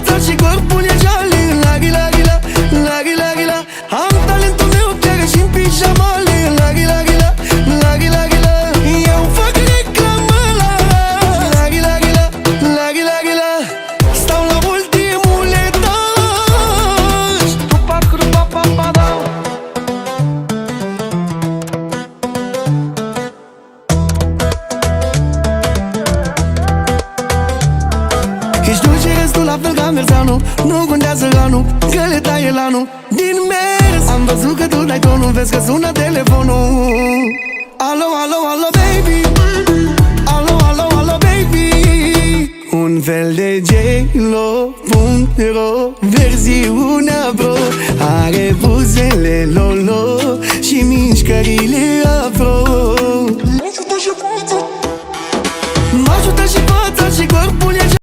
fața și corpul e jale. La ghila, ghila, la ghila, ghila. Am talentul meu chiar și în pijamale. La ghila, ghila, la ghila, ghila. Eu fac reclamă la ghila, ghila, la ghila, ghila. Stau la ultimul etaj. Rupa, rupa, pa, pa, da. Ești dulce, restul la fel ca Merceanu. Nu contează anul, că le taie lanul din mers. Am văzut că tu dai tonul, vezi că sună telefonul. Alo, alo, alo, baby. Alo, alo, alo, baby. Un fel de J-Lo.ro, versiunea pro. Are buzele lolo și mișcările afro. M-ajută și fața și corpul e